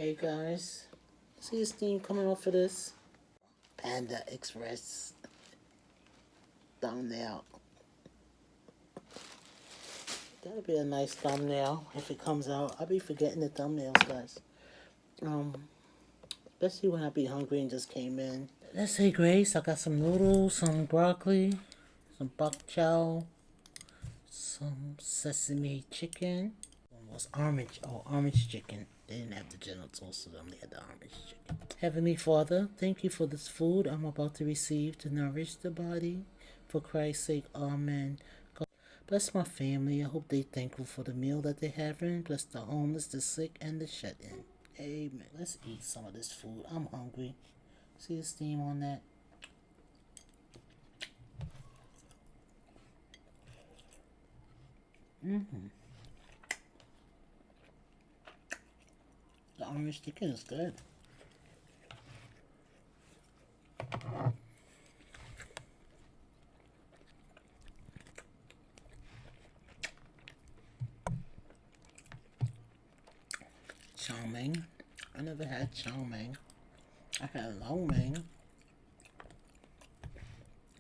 Hey guys, see the steam coming off of this? Panda Express thumbnail. That'll be a nice thumbnail if it comes out. I'll be forgetting the thumbnails, guys. Um, Especially when I be hungry and just came in. Let's say grace. I got some noodles, some broccoli, some bok chow, some sesame chicken. One was orange chicken. They didn't have the General Tso's, so they had the orange chicken. Heavenly Father, thank you for this food I'm about to receive to nourish the body. For Christ's sake, amen. God bless my family. I hope they're thankful for the meal that they're having. Bless the homeless, the sick, and the shut-in. Amen. Let's eat some of this food. I'm hungry. See the steam on that? The orange chicken is good. Chow mein. I never had chow mein. I had lo mein.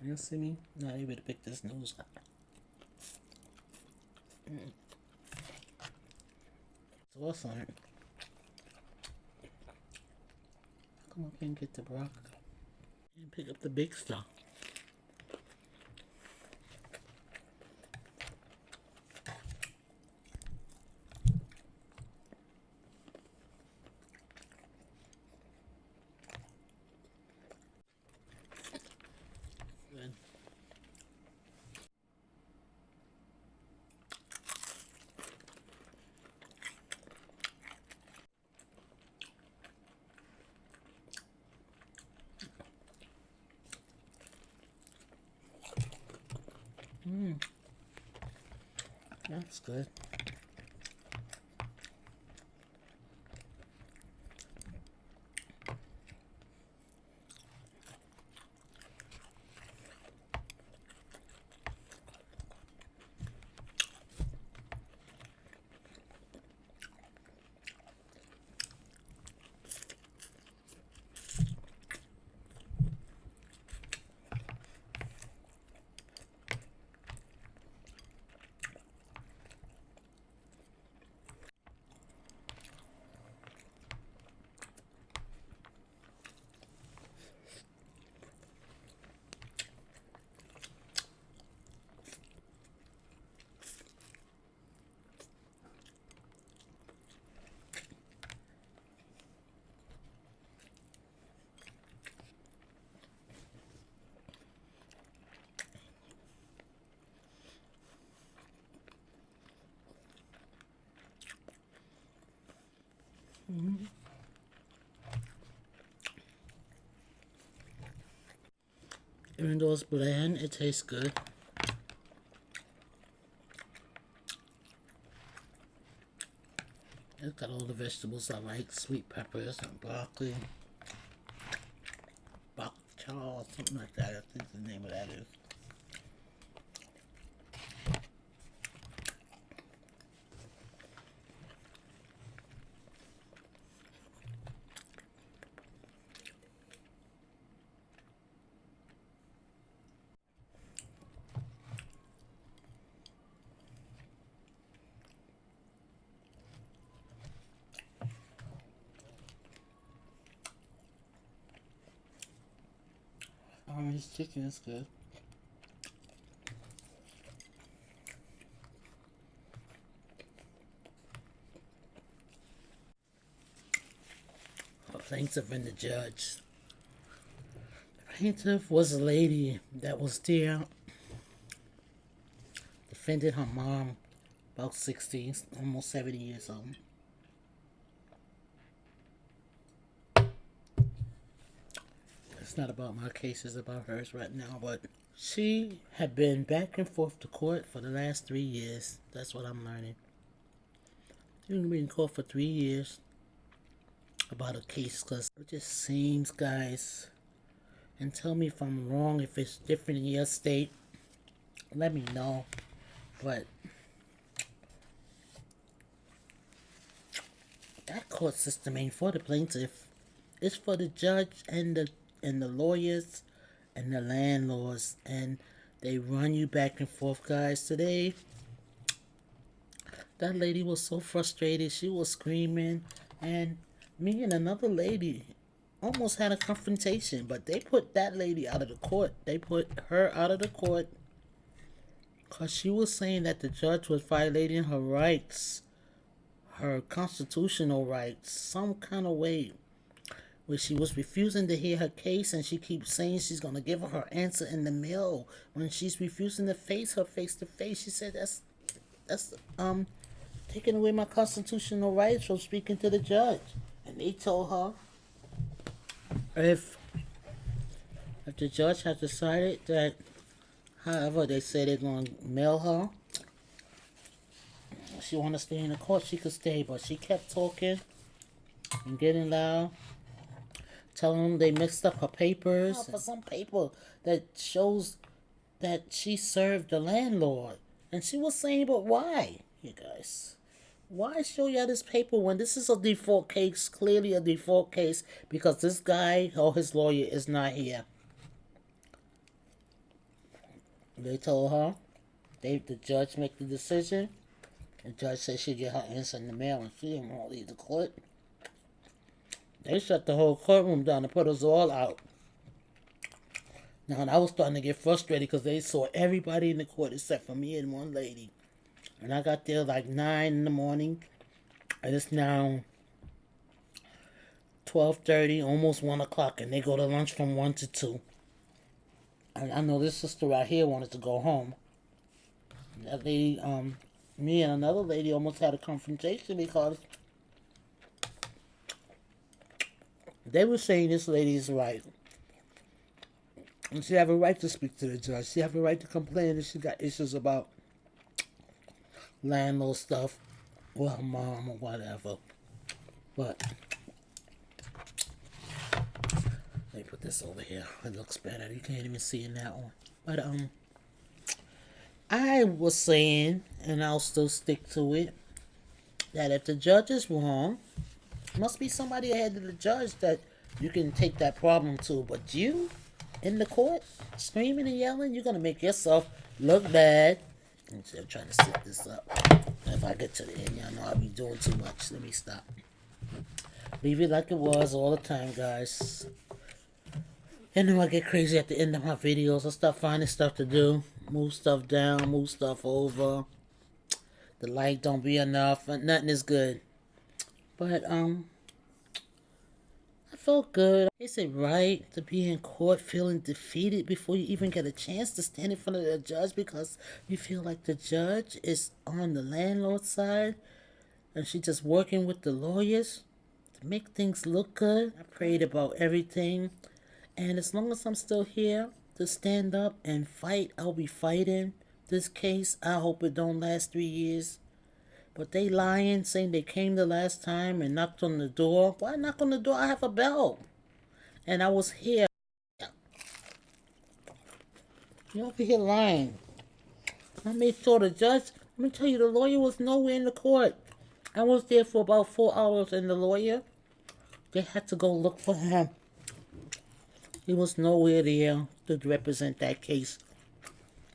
You see me? Not able to pick this nose up. What's on it? Come up and get the broccoli and pick up the big stuff. Good. That's good. Even though it's bland, it tastes good. It's got all the vegetables I like, sweet peppers and broccoli, bok chow, something like that. I think the name of that is. Orange chicken is good. A plaintiff and the judge. The plaintiff was a lady that was there, defended her mom, about 60, almost 70 years old. It's not about my case, it's about hers right now, but she had been back and forth to court for the last 3 years. That's what I'm learning. She's been in court for 3 years about a case, because it just seems, guys, and tell me if I'm wrong, if it's different in your state, let me know, but that court system ain't for the plaintiff. It's for the judge and the lawyers and the landlords, and they run you back and forth, guys. Today, that lady was so frustrated. She was screaming, and me and another lady almost had a confrontation, but they put that lady out of the court. They put her out of the court because she was saying that the judge was violating her rights, her constitutional rights, some kind of way, where she was refusing to hear her case, and she keeps saying she's going to give her answer in the mail when she's refusing to face her face to face. She said that's taking away my constitutional rights from speaking to the judge. And they told her if the judge has decided that, however, they say they're going to mail her, she want to stay in the court, she could stay. But she kept talking and getting loud, telling them they mixed up her papers for some paper that shows that she served the landlord. And she was saying, but why, you guys? Why show y'all this paper when this is a default case, clearly a default case, because this guy or his lawyer is not here? They told her, the judge make the decision. The judge said she'd get her answer in the mail, and she didn't want to leave the court. They shut the whole courtroom down and put us all out. Now, I was starting to get frustrated because they saw everybody in the court except for me and one lady. And I got there like 9 in the morning, and it's now 12:30, almost 1 o'clock, and they go to lunch from 1 to 2. And I know this sister right here wanted to go home. That lady, me and another lady almost had a confrontation because they were saying this lady is right. And she have a right to speak to the judge. She have a right to complain if she got issues about landlord stuff with her mom or whatever. But let me put this over here. It looks better. You can't even see in that one. But I was saying, and I'll still stick to it, that if the judge is wrong, must be somebody ahead of the judge that you can take that problem to. But you in the court screaming and yelling, you're gonna make yourself look bad. I'm trying to set this up. If I get to the end, y'all know I'll be doing too much. Let me stop. Leave it like it was all the time, guys. And then I get crazy at the end of my videos. I start finding stuff to do. Move stuff down, move stuff over. The light don't be enough. Nothing is good. But, I felt good. Is it right to be in court feeling defeated before you even get a chance to stand in front of the judge because you feel like the judge is on the landlord's side and she's just working with the lawyers to make things look good? I prayed about everything, and as long as I'm still here to stand up and fight, I'll be fighting this case. I hope it don't last 3 years. But they lying, saying they came the last time and knocked on the door. Why knock on the door? I have a bell. And I was here. You're over here lying. I made sure the judge, let me tell you, the lawyer was nowhere in the court. I was there for about 4 hours, and the lawyer, they had to go look for him. He was nowhere there to represent that case.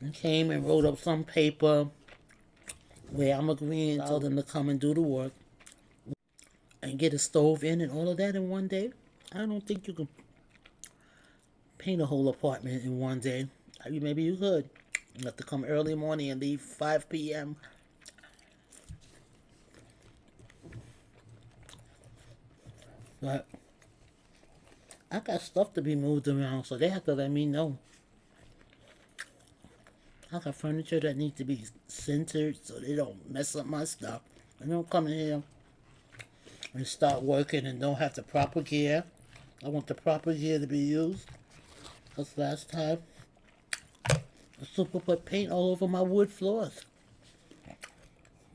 He came and wrote up some paper where I'm agreeing to them to come and do the work and get a stove in and all of that in one day. I don't think you can paint a whole apartment in one day. I mean, maybe you could. You have to come early morning and leave 5 p.m. But I got stuff to be moved around, so they have to let me know. I got furniture that needs to be centered so they don't mess up my stuff. I don't come in here and start working and don't have the proper gear. I want the proper gear to be used. Because last time, the super put paint all over my wood floors.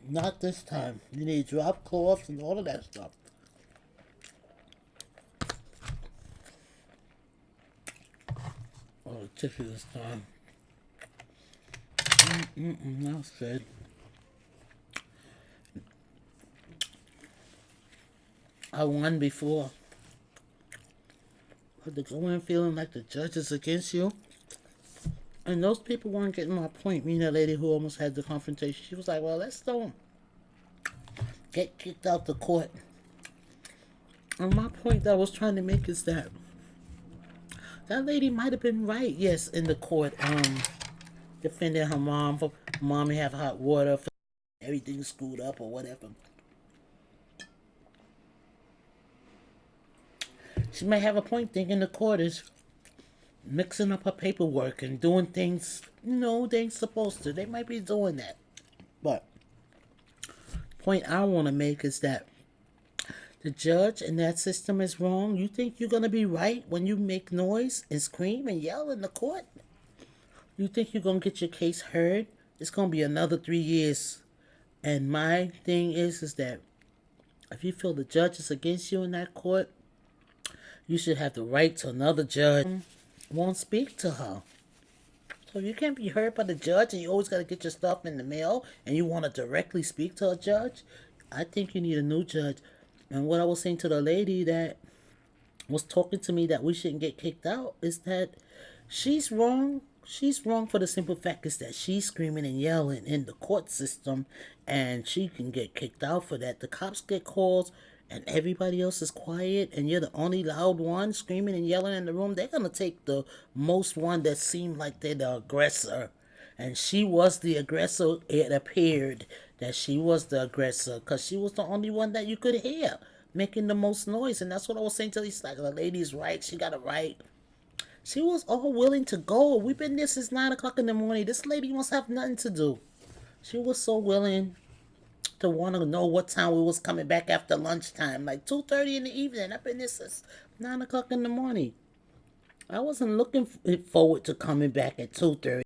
Not this time. You need drop cloths and all of that stuff. Oh, the tissue this time. That's good. I won before. But to go in feeling like the judge is against you, and those people weren't getting my point. Me and that lady who almost had the confrontation, she was like, well, let's don't get kicked out the court. And my point that I was trying to make is that that lady might have been right, yes, in the court, defending her mom for mommy have hot water for everything screwed up or whatever. She may have a point thinking the court is mixing up her paperwork and doing things, they ain't supposed to. They might be doing that. But the point I want to make is that the judge in that system is wrong. You think you're going to be right when you make noise and scream and yell in the court? You think you're going to get your case heard? It's going to be another 3 years. And my thing is that if you feel the judge is against you in that court, you should have the right to another judge won't speak to her. So you can't be heard by the judge and you always got to get your stuff in the mail and you want to directly speak to a judge. I think you need a new judge. And what I was saying to the lady that was talking to me that we shouldn't get kicked out is that she's wrong. She's wrong for the simple fact is that she's screaming and yelling in the court system and she can get kicked out for that. The cops get calls and everybody else is quiet and you're the only loud one screaming and yelling in the room. They're going to take the most one that seemed like they're the aggressor. And she was the aggressor. It appeared that she was the aggressor because she was the only one that you could hear making the most noise. And that's what I was saying to these, like, the lady's right. She got it right. She was all willing to go. We've been there since 9 o'clock in the morning. This lady must have nothing to do. She was so willing to want to know what time we was coming back after lunchtime. Like 2:30 in the evening. I've been there since 9 o'clock in the morning. I wasn't looking forward to coming back at 2:30.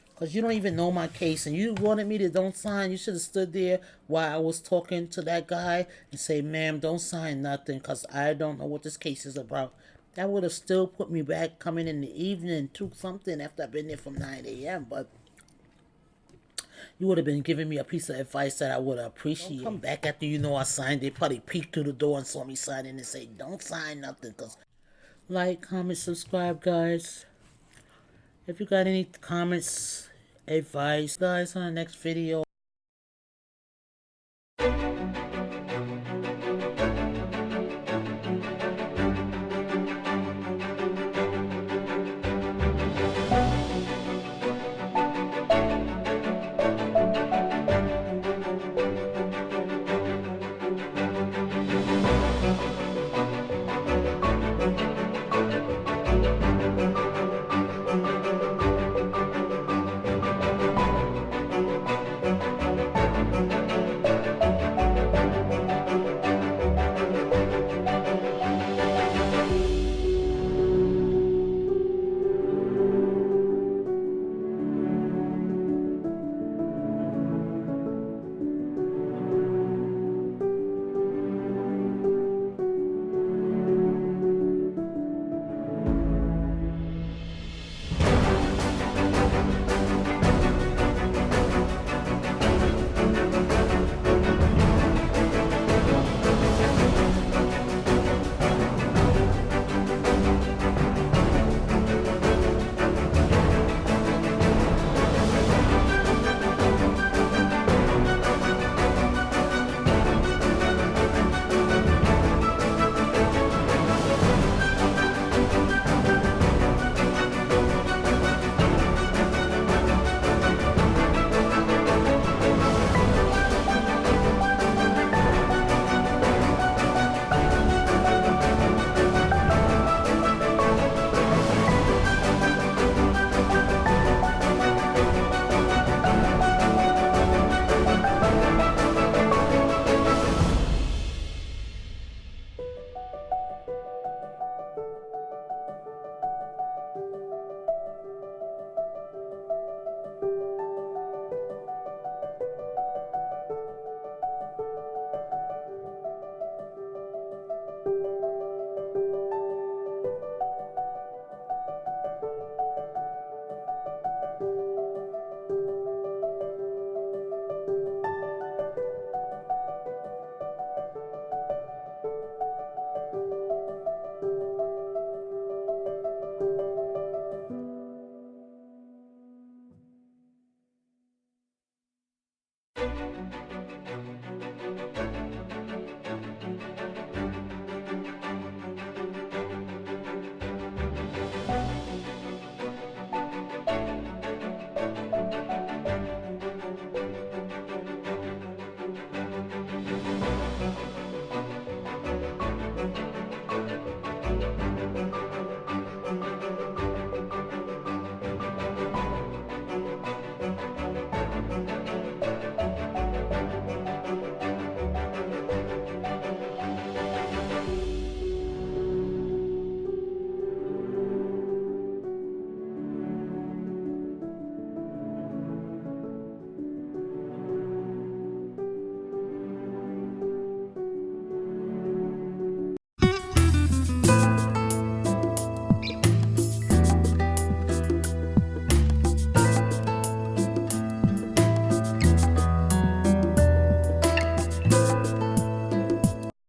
Because you don't even know my case and you wanted me to don't sign. You should have stood there while I was talking to that guy and say, ma'am, don't sign nothing because I don't know what this case is about. That would have still put me back coming in the evening to something after I've been there from 9 a.m. But you would have been giving me a piece of advice that I would appreciate. Don't come back after I signed. They probably peeked through the door and saw me signing and say, don't sign nothing. Cause like, comment, subscribe, guys. If you got any comments, advice, guys, on the next video.